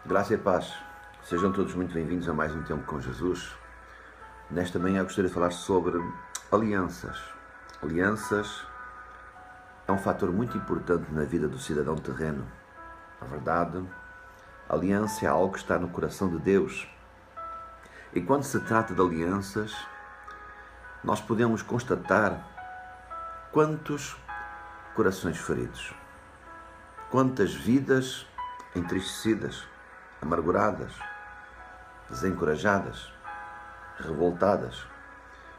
Graça e paz. Sejam todos muito bem-vindos a mais um Tempo com Jesus. Nesta manhã eu gostaria de falar sobre alianças. Alianças é um fator muito importante na vida do cidadão terreno. Na verdade, a aliança é algo que está no coração de Deus. E quando se trata de alianças, nós podemos constatar quantos corações feridos, quantas vidas entristecidas, amarguradas, desencorajadas, revoltadas,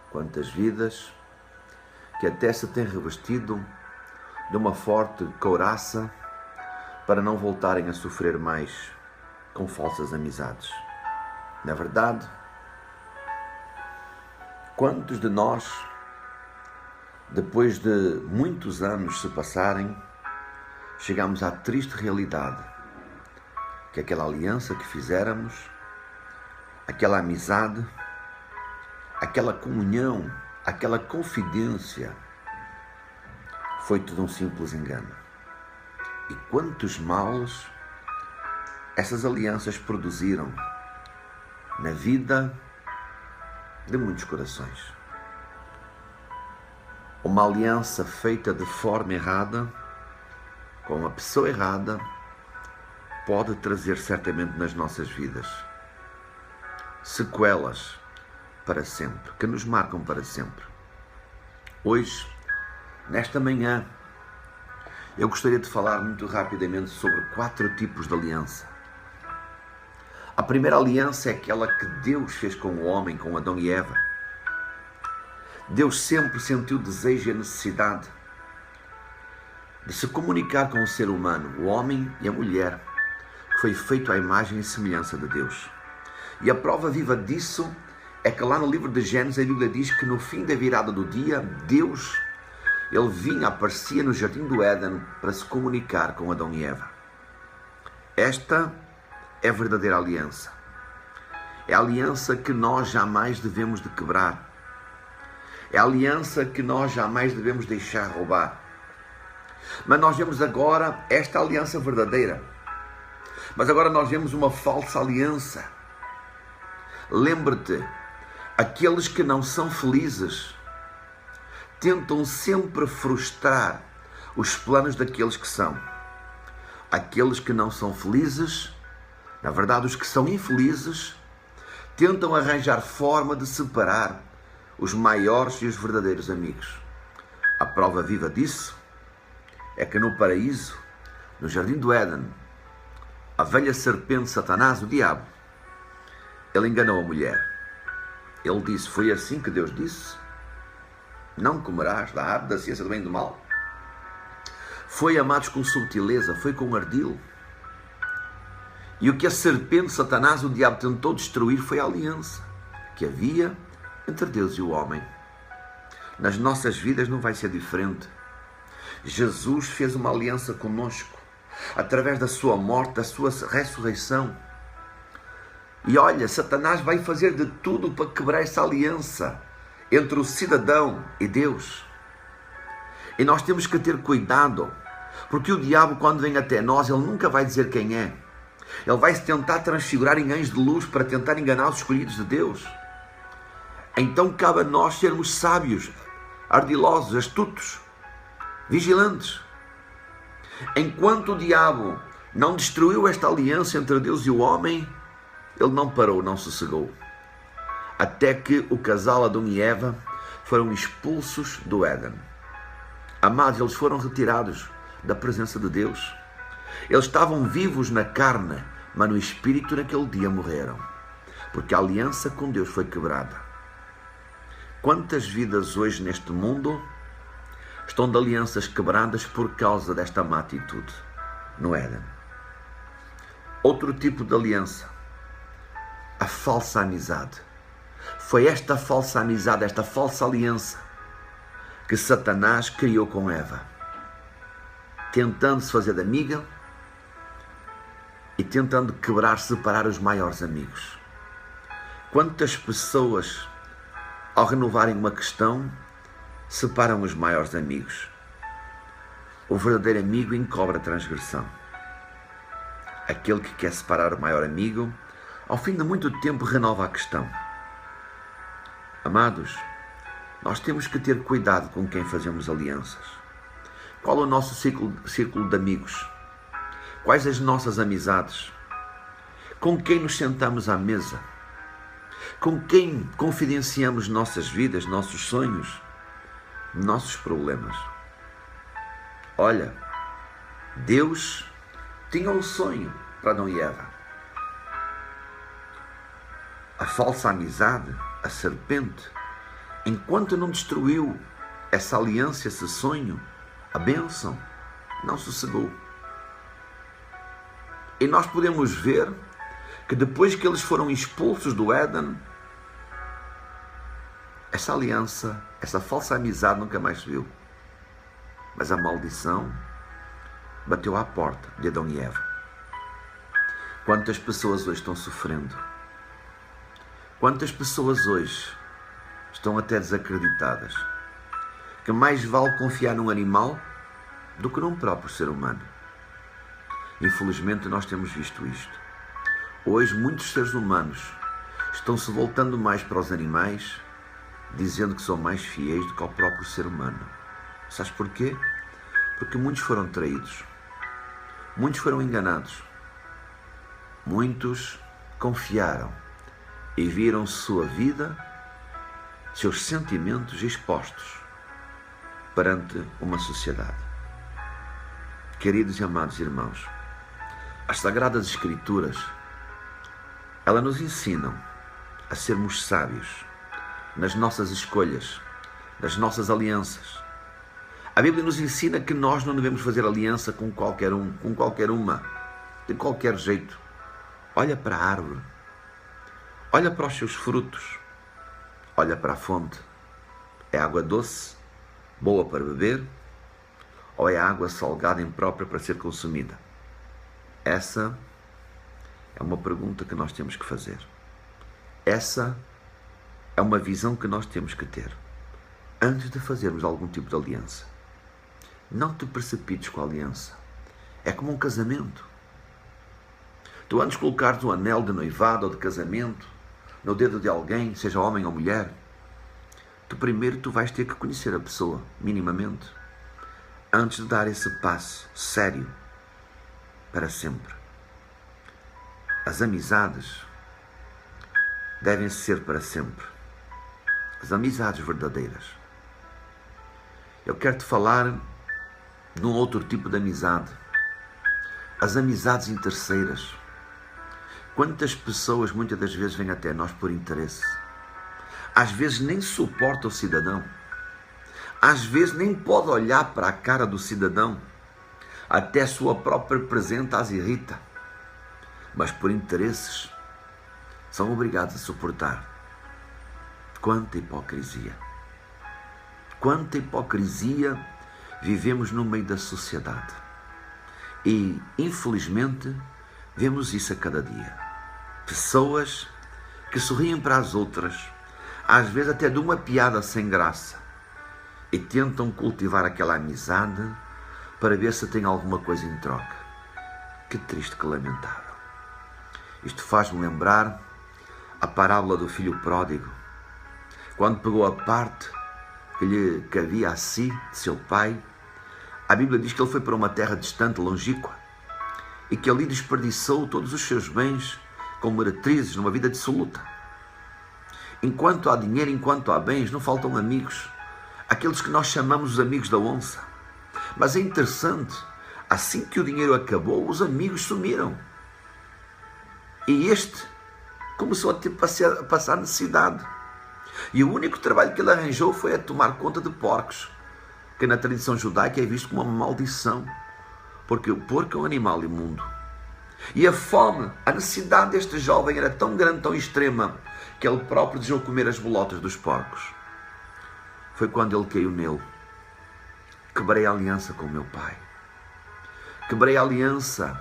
quantas vidas que até se têm revestido de uma forte couraça para não voltarem a sofrer mais com falsas amizades. Na verdade, quantos de nós, depois de muitos anos se passarem, chegamos à triste realidade que aquela aliança que fizéramos, aquela amizade, aquela comunhão, aquela confidência, foi tudo um simples engano. E quantos males essas alianças produziram na vida de muitos corações. Uma aliança feita de forma errada, com uma pessoa errada, pode trazer certamente nas nossas vidas sequelas para sempre, que nos marcam para sempre. Hoje, nesta manhã, eu gostaria de falar muito rapidamente sobre 4 tipos de aliança. A primeira aliança é aquela que Deus fez com o homem, com Adão e Eva. Deus sempre sentiu o desejo e a necessidade de se comunicar com o ser humano, o homem e a mulher, que foi feito à imagem e semelhança de Deus. E a prova viva disso é que lá no livro de Gênesis a Bíblia diz que no fim da virada do dia, Deus, ele vinha, aparecia no jardim do Éden para se comunicar com Adão e Eva. Esta é a verdadeira aliança. É a aliança que nós jamais devemos de quebrar. É a aliança que nós jamais devemos deixar roubar. Mas nós vemos agora esta aliança verdadeira. Mas agora nós vemos uma falsa aliança. Lembra-te, aqueles que não são felizes tentam sempre frustrar os planos daqueles que são. Aqueles que não são felizes, na verdade os que são infelizes, tentam arranjar forma de separar os maiores e os verdadeiros amigos. A prova viva disso é que no paraíso, no jardim do Éden, a velha serpente Satanás, o diabo, ele enganou a mulher. Ele disse, foi assim que Deus disse? Não comerás da árvore da ciência do bem e do mal? Foi, amados, com subtileza, foi com ardil. E o que a serpente Satanás, o diabo, tentou destruir foi a aliança que havia entre Deus e o homem. Nas nossas vidas não vai ser diferente. Jesus fez uma aliança conosco, através da sua morte, da sua ressurreição. E olha, Satanás vai fazer de tudo para quebrar essa aliança entre o cidadão e Deus. E nós temos que ter cuidado, porque o diabo, quando vem até nós, ele nunca vai dizer quem é. Ele vai se tentar transfigurar em anjo de luz para tentar enganar os escolhidos de Deus. Então cabe a nós sermos sábios, ardilosos, astutos, vigilantes. Enquanto o diabo não destruiu esta aliança entre Deus e o homem, ele não parou, não sossegou. Até que o casal Adão e Eva foram expulsos do Éden. Amados, eles foram retirados da presença de Deus. Eles estavam vivos na carne, mas no espírito naquele dia morreram. Porque a aliança com Deus foi quebrada. Quantas vidas hoje neste mundo estão de alianças quebradas por causa desta má atitude no Éden? Outro tipo de aliança, a falsa amizade. Foi esta falsa amizade, esta falsa aliança que Satanás criou com Eva, tentando se fazer de amiga e tentando quebrar, separar os maiores amigos. Quantas pessoas, ao renovarem uma questão, separam os maiores amigos? O verdadeiro amigo encobre a transgressão. Aquele que quer separar o maior amigo, ao fim de muito tempo renova a questão. Amados, nós temos que ter cuidado com quem fazemos alianças. Qual é o nosso círculo de amigos? Quais as nossas amizades? Com quem nos sentamos à mesa? Com quem confidenciamos nossas vidas, nossos sonhos, nossos problemas? Olha, Deus tinha um sonho para Adão e Eva. A falsa amizade, a serpente, enquanto não destruiu essa aliança, esse sonho, a bênção, não sossegou. E nós podemos ver que depois que eles foram expulsos do Éden, essa aliança, essa falsa amizade nunca mais se viu. Mas a maldição bateu à porta de Adão e Eva. Quantas pessoas hoje estão sofrendo? Quantas pessoas hoje estão até desacreditadas? Que mais vale confiar num animal do que num próprio ser humano. Infelizmente nós temos visto isto. Hoje muitos seres humanos estão se voltando mais para os animais, dizendo que são mais fiéis do que ao próprio ser humano. Sabes porquê? Porque muitos foram traídos. Muitos foram enganados. Muitos confiaram e viram sua vida, seus sentimentos expostos perante uma sociedade. Queridos e amados irmãos, as Sagradas Escrituras, elas nos ensinam a sermos sábios nas nossas escolhas, nas nossas alianças. A Bíblia nos ensina que nós não devemos fazer aliança com qualquer um, com qualquer uma, de qualquer jeito. Olha para a árvore, olha para os seus frutos, olha para a fonte. É água doce, boa para beber, ou é água salgada imprópria para ser consumida? Essa é uma pergunta que nós temos que fazer. Essa é uma visão que nós temos que ter antes de fazermos algum tipo de aliança. Não te precipites com a aliança. É como um casamento. Tu antes de colocares um anel de noivado ou de casamento no dedo de alguém, seja homem ou mulher, primeiro tu vais ter que conhecer a pessoa, minimamente, antes de dar esse passo sério para sempre. As amizades devem ser para sempre. As amizades verdadeiras. Eu quero te falar de um outro tipo de amizade. As amizades interesseiras. Quantas pessoas muitas das vezes vêm até nós por interesse? Às vezes nem suporta o cidadão. Às vezes nem pode olhar para a cara do cidadão. Até a sua própria presença as irrita. Mas por interesses são obrigados a suportar. Quanta hipocrisia. Quanta hipocrisia vivemos no meio da sociedade. E, infelizmente, vemos isso a cada dia. Pessoas que sorriem para as outras, às vezes até de uma piada sem graça, e tentam cultivar aquela amizade para ver se tem alguma coisa em troca. Que triste, que lamentável. Isto faz-me lembrar a parábola do filho pródigo, quando pegou a parte que lhe cabia a si, de seu pai. A Bíblia diz que ele foi para uma terra distante, longínqua, e que ali desperdiçou todos os seus bens com meretrizes, numa vida dissoluta. Enquanto há dinheiro, enquanto há bens, não faltam amigos, aqueles que nós chamamos os amigos da onça. Mas é interessante, assim que o dinheiro acabou, os amigos sumiram. E este começou a passar necessidade. E o único trabalho que ele arranjou foi a tomar conta de porcos, que na tradição judaica é visto como uma maldição, porque o porco é um animal imundo. E a fome, a necessidade deste jovem era tão grande, tão extrema, que ele próprio desejou comer as bolotas dos porcos. Foi quando ele caiu nele. Quebrei a aliança com o meu pai. Quebrei a aliança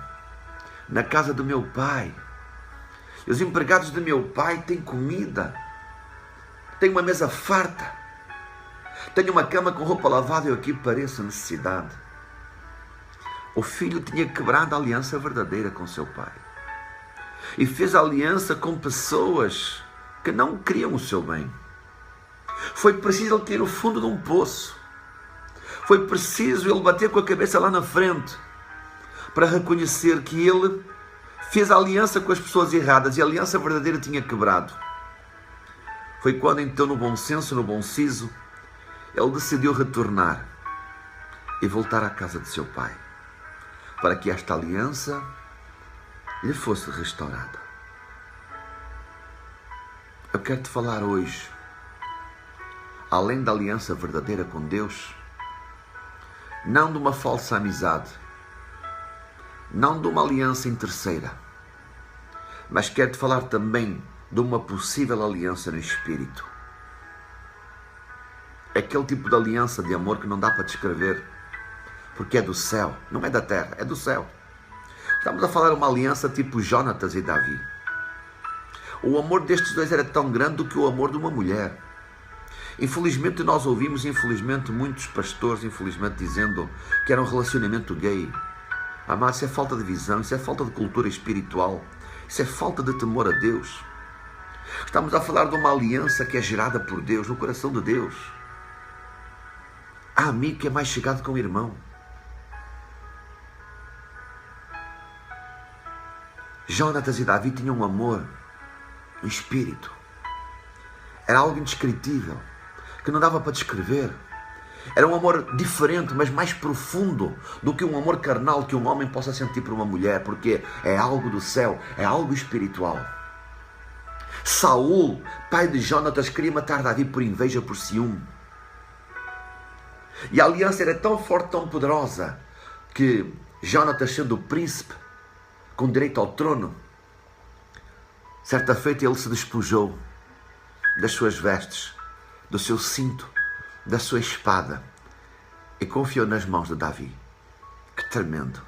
na casa do meu pai. E os empregados do meu pai têm comida. Têm uma mesa farta. Tenho uma cama com roupa lavada e eu aqui pareço necessidade. O filho tinha quebrado a aliança verdadeira com seu pai. E fez aliança com pessoas que não queriam o seu bem. Foi preciso ele cair no fundo de um poço. Foi preciso ele bater com a cabeça lá na frente para reconhecer que ele fez aliança com as pessoas erradas e a aliança verdadeira tinha quebrado. Foi quando então, no bom senso, no bom siso, ele decidiu retornar e voltar à casa de seu pai, para que esta aliança lhe fosse restaurada. Eu quero te falar hoje, além da aliança verdadeira com Deus, não de uma falsa amizade, não de uma aliança interesseira, mas quero te falar também de uma possível aliança no Espírito. É aquele tipo de aliança de amor que não dá para descrever, porque é do céu, não é da terra, é do céu. Estamos a falar de uma aliança tipo Jonatas e Davi. O amor destes dois era tão grande do que o amor de uma mulher. Infelizmente nós ouvimos, muitos pastores, dizendo que era um relacionamento gay. Amado, isso é falta de visão, isso é falta de cultura espiritual, isso é falta de temor a Deus. Estamos a falar de uma aliança que é gerada por Deus, no coração de Deus. Há amigo que é mais chegado que um irmão. Jonatas e Davi tinham um amor no Espírito. Era algo indescritível, que não dava para descrever. Era um amor diferente, mas mais profundo do que um amor carnal que um homem possa sentir por uma mulher, porque é algo do céu, é algo espiritual. Saul, pai de Jonatas, queria matar Davi por inveja, por ciúme. E a aliança era tão forte, tão poderosa, que Jonatas, sendo o príncipe, com direito ao trono, certa feita ele se despojou das suas vestes, do seu cinto, da sua espada, e confiou nas mãos de Davi. Que tremendo!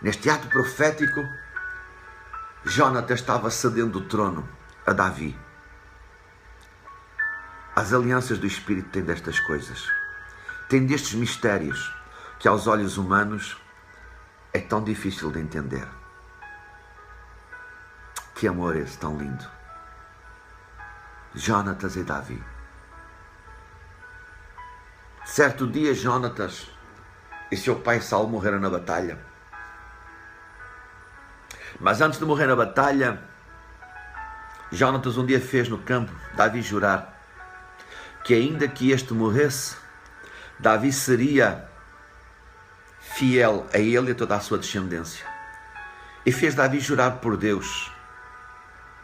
Neste ato profético, Jonatas estava cedendo o trono a Davi. As alianças do Espírito têm destas coisas, têm destes mistérios que aos olhos humanos é tão difícil de entender. Que amor esse tão lindo! Jonatas e Davi. Certo dia, Jonatas e seu pai Saul morreram na batalha. Mas antes de morrer na batalha, Jonatas um dia fez no campo Davi jurar que ainda que este morresse, Davi seria fiel a ele e a toda a sua descendência. E fez Davi jurar por Deus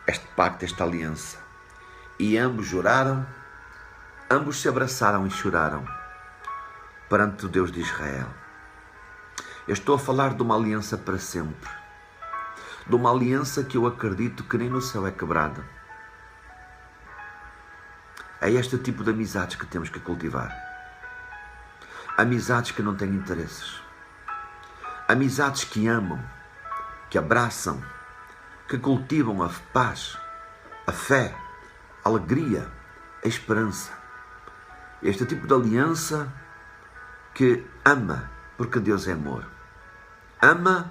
este pacto, esta aliança. E ambos juraram, ambos se abraçaram e choraram perante o Deus de Israel. Eu estou a falar de uma aliança para sempre, de uma aliança que eu acredito que nem no céu é quebrada. É este tipo de amizades que temos que cultivar. Amizades que não têm interesses. Amizades que amam, que abraçam, que cultivam a paz, a fé, a alegria, a esperança. Este tipo de aliança que ama, porque Deus é amor. Ama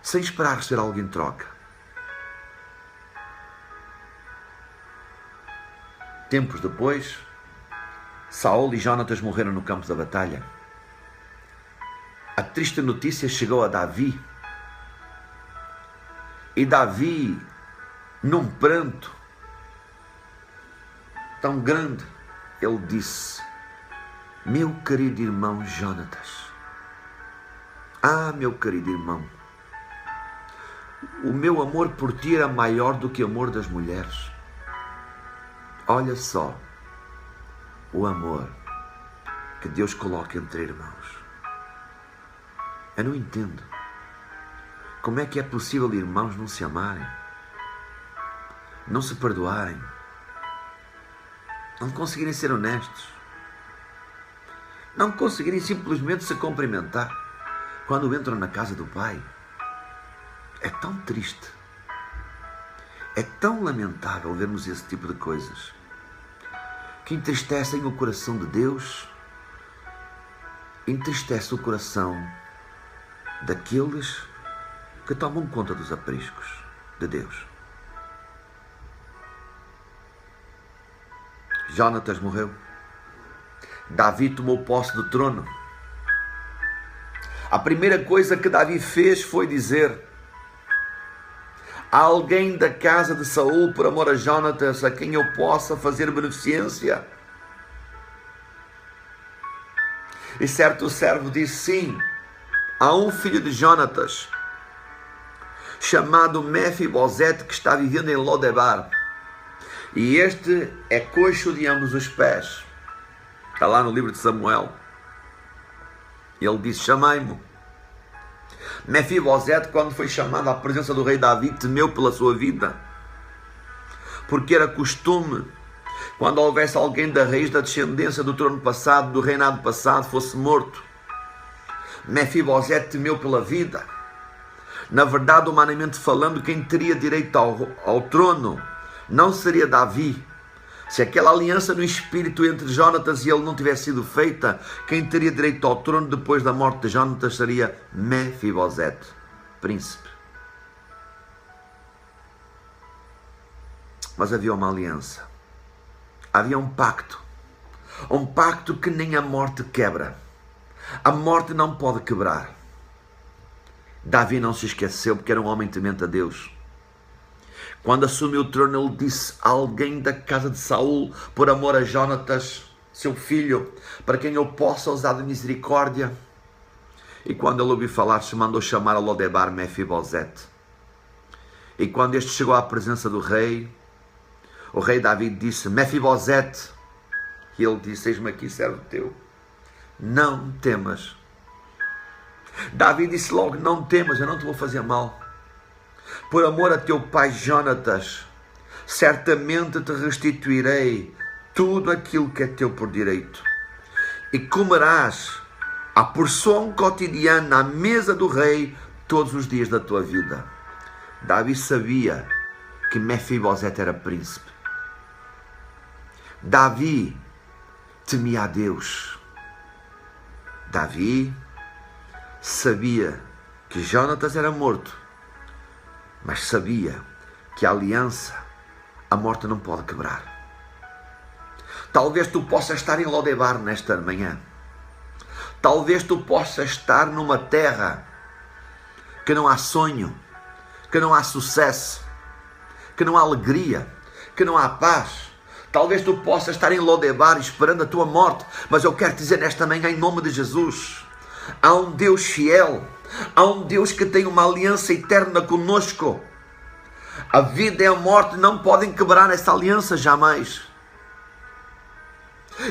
sem esperar receber algo em troca. Tempos depois, Saul e Jonatas morreram no campo da batalha. A triste notícia chegou a Davi. E Davi, num pranto tão grande, ele disse: meu querido irmão Jonatas, meu querido irmão, o meu amor por ti era maior do que o amor das mulheres. Olha só o amor que Deus coloca entre irmãos. Eu não entendo. Como é que é possível irmãos não se amarem, não se perdoarem, não conseguirem ser honestos, não conseguirem simplesmente se cumprimentar quando entram na casa do Pai? É tão triste, é tão lamentável vermos esse tipo de coisas que entristecem o coração de Deus, entristece o coração daqueles que tomam conta dos apriscos de Deus. Jonatas morreu. Davi tomou posse do trono. A primeira coisa que Davi fez foi dizer: há alguém da casa de Saul, por amor a Jonatas, a quem eu possa fazer beneficência? E certo servo disse: sim, há um filho de Jonatas, chamado Mefibosete, que está vivendo em Lodebar. E este é coxo de ambos os pés. Está lá no livro de Samuel. Ele disse: chamai-mo. Mefibosete, quando foi chamado à presença do rei Davi, temeu pela sua vida, porque era costume, quando houvesse alguém da raiz da descendência do trono passado, do reinado passado, fosse morto. Mefibosete temeu pela vida. Na verdade, humanamente falando, quem teria direito ao trono não seria Davi. Se aquela aliança no espírito entre Jonatas e ele não tivesse sido feita, quem teria direito ao trono depois da morte de Jonatas seria Mefibosete, príncipe. Mas havia uma aliança. Havia um pacto que nem a morte quebra. A morte não pode quebrar. Davi não se esqueceu, porque era um homem temente a Deus. Quando assumiu o trono, ele disse: alguém da casa de Saul, por amor a Jonatas, seu filho, para quem eu possa usar de misericórdia. E quando ele ouviu falar, se mandou chamar a Lodebar Mefibosete. E quando este chegou à presença do rei, o rei Davi disse: Mefibosete. E ele disse: eis-me aqui, servo teu. Não temas. Davi disse logo: não temas, eu não te vou fazer mal. Por amor a teu pai Jonatas, certamente te restituirei tudo aquilo que é teu por direito. E comerás a porção cotidiana à mesa do rei todos os dias da tua vida. Davi sabia que Mefibosete era príncipe. Davi temia a Deus. Davi sabia que Jonatas era morto, mas sabia que a aliança, a morte não pode quebrar. Talvez tu possas estar em Lodebar nesta manhã. Talvez tu possas estar numa terra que não há sonho, que não há sucesso, que não há alegria, que não há paz. Talvez tu possas estar em Lodebar esperando a tua morte, mas eu quero te dizer nesta manhã, em nome de Jesus, há um Deus fiel. Há um Deus que tem uma aliança eterna conosco. A vida e a morte não podem quebrar essa aliança jamais.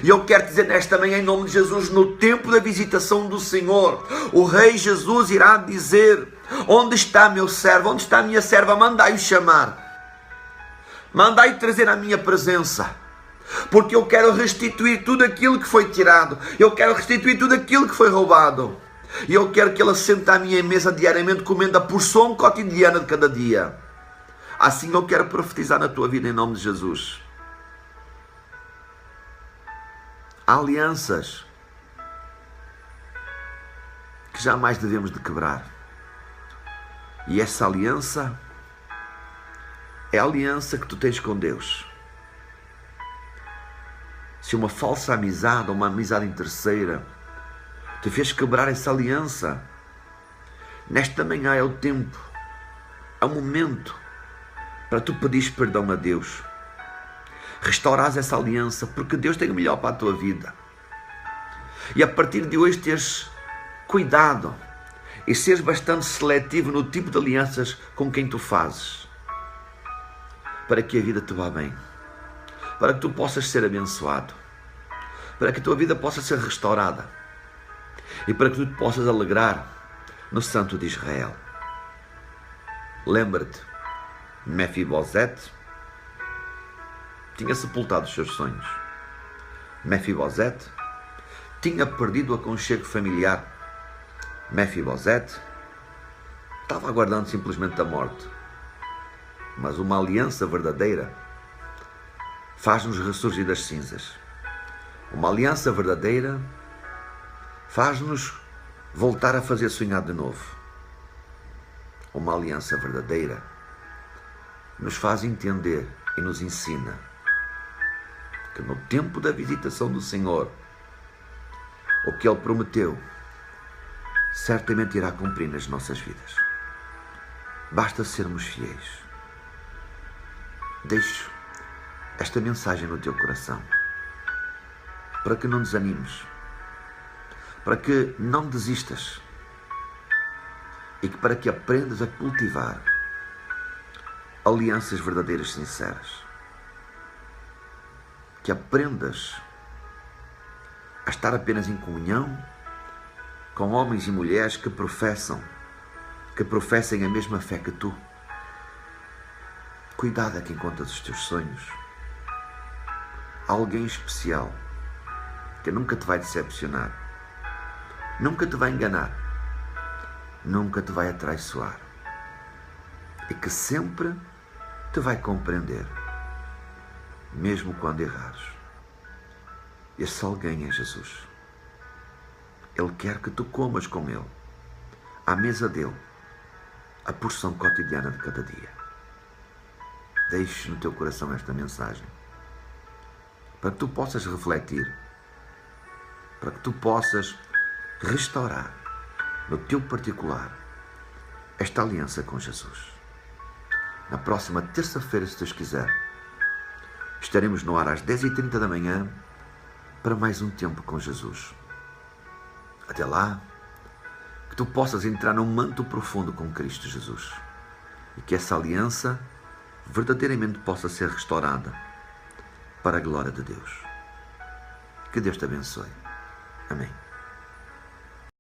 E eu quero dizer nesta manhã, em nome de Jesus, no tempo da visitação do Senhor, o Rei Jesus irá dizer: onde está meu servo? Onde está a minha serva? Mandai-o chamar. Mandai-o trazer à minha presença. Porque eu quero restituir tudo aquilo que foi tirado. Eu quero restituir tudo aquilo que foi roubado. E eu quero que ele assente à minha mesa diariamente, comendo a porção cotidiana de cada dia. Assim eu quero profetizar na tua vida, em nome de Jesus. Há alianças que jamais devemos de quebrar. E essa aliança é a aliança que tu tens com Deus. Se uma falsa amizade ou uma amizade interesseira te fez quebrar essa aliança, nesta manhã é o tempo, é o momento para tu pedires perdão a Deus, restaurares essa aliança, porque Deus tem o melhor para a tua vida. E a partir de hoje teres cuidado e seres bastante seletivo no tipo de alianças com quem tu fazes, para que a vida te vá bem, para que tu possas ser abençoado, para que a tua vida possa ser restaurada e para que tu te possas alegrar no Santo de Israel. Lembra-te, Mefibosete tinha sepultado os seus sonhos. Mefibosete tinha perdido o aconchego familiar. Mefibosete estava aguardando simplesmente a morte. Mas uma aliança verdadeira faz-nos ressurgir das cinzas. Uma aliança verdadeira faz-nos voltar a fazer sonhar de novo. Uma aliança verdadeira nos faz entender e nos ensina que no tempo da visitação do Senhor, o que Ele prometeu certamente irá cumprir nas nossas vidas. Basta sermos fiéis. Deixo esta mensagem no teu coração para que não desanimes, para que não desistas e para que aprendas a cultivar alianças verdadeiras sinceras. Que aprendas a estar apenas em comunhão com homens e mulheres que professem a mesma fé que tu. Cuidado a quem contas os teus sonhos. Há alguém especial que nunca te vai decepcionar, nunca te vai enganar, nunca te vai atraiçoar e que sempre te vai compreender, mesmo quando errares. Esse alguém é Jesus. Ele quer que tu comas com Ele, à mesa dele, a porção cotidiana de cada dia. Deixe no teu coração esta mensagem, para que tu possas refletir, para que tu possas restaurar, no teu particular, esta aliança com Jesus. Na próxima terça-feira, se Deus quiser, estaremos no ar às 10h30 da manhã para mais um tempo com Jesus. Até lá, que tu possas entrar num manto profundo com Cristo Jesus e que essa aliança verdadeiramente possa ser restaurada para a glória de Deus. Que Deus te abençoe. Amém.